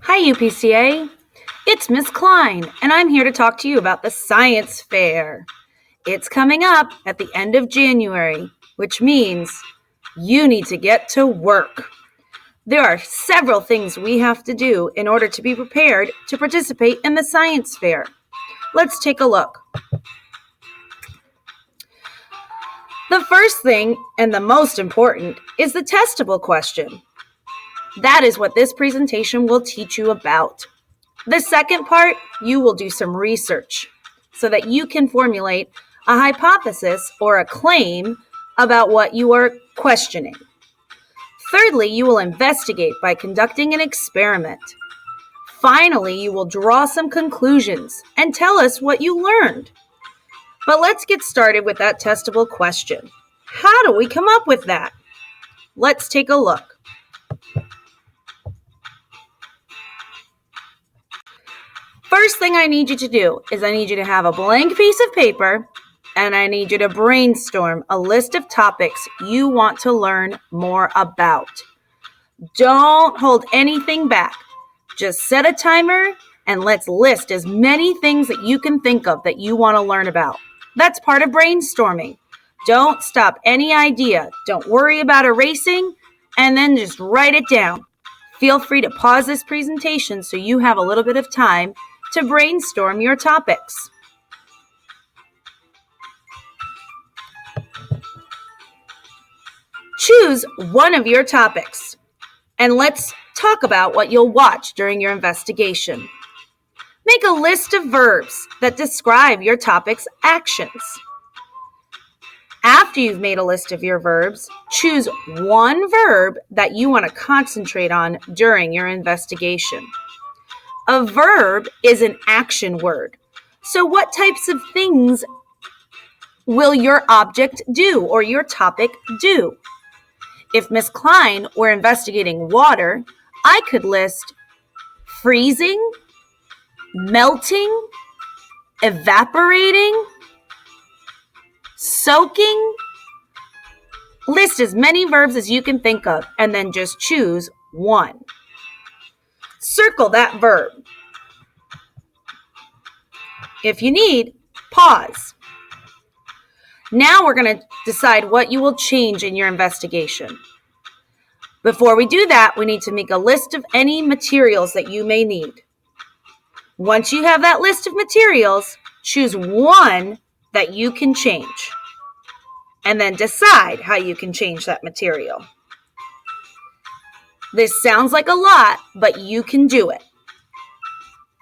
Hi, UPCA. It's Miss Klein, and I'm here to talk to you about the science fair. It's coming up at the end of January, which means you need to get to work. There are several things we have to do in order to be prepared to participate in the science fair. Let's take a look. The first thing, and the most important, is the testable question. That is what this presentation will teach you about. The second part, you will do some research so that you can formulate a hypothesis or a claim about what you are questioning. Thirdly, you will investigate by conducting an experiment. Finally, you will draw some conclusions and tell us what you learned. But let's get started with that testable question. How do we come up with that? Let's take a look. First thing I need you to do is I need you to have a blank piece of paper and I need you to brainstorm a list of topics you want to learn more about. Don't hold anything back. Just set a timer and let's list as many things that you can think of that you want to learn about. That's part of brainstorming. Don't stop any idea. Don't worry about erasing and then just write it down. Feel free to pause this presentation so you have a little bit of time to brainstorm your topics. Choose one of your topics, and let's talk about what you'll watch during your investigation. Make a list of verbs that describe your topic's actions. After you've made a list of your verbs, choose one verb that you want to concentrate on during your investigation. A verb is an action word. So what types of things will your object do or your topic do? If Miss Klein were investigating water, I could list freezing, melting, evaporating, soaking. List as many verbs as you can think of and then just choose one. Circle that verb. If you need, pause. Now we're going to decide what you will change in your investigation. Before we do that, we need to make a list of any materials that you may need. Once you have that list of materials, choose one that you can change, and then decide how you can change that material. This sounds like a lot, but you can do it.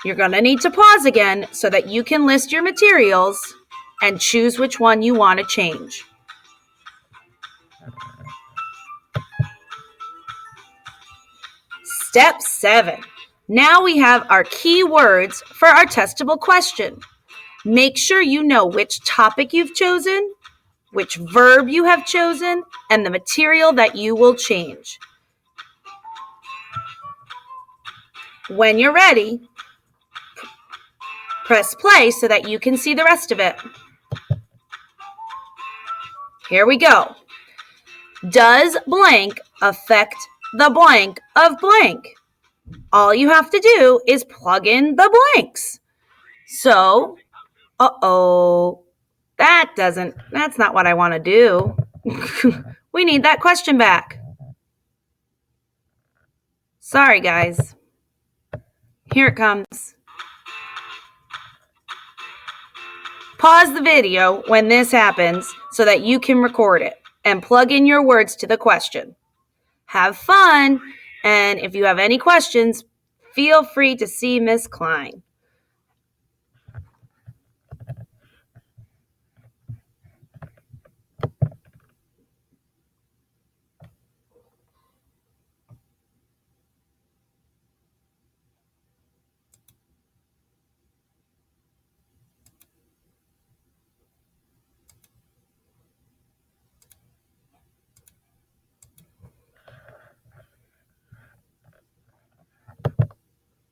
You're going to need to pause again so that you can list your materials and choose which one you want to change. Step 7. Now we have our key words for our testable question. Make sure you know which topic you've chosen, which verb you have chosen, and the material that you will change. When you're ready, press play so that you can see the rest of it. Here we go. Does blank affect the blank of blank? All you have to do is plug in the blanks. So, that's not what I want to do. We need that question back. Sorry, guys. Here it comes. Pause the video when this happens so that you can record it and plug in your words to the question. Have fun, and if you have any questions, feel free to see Miss Klein.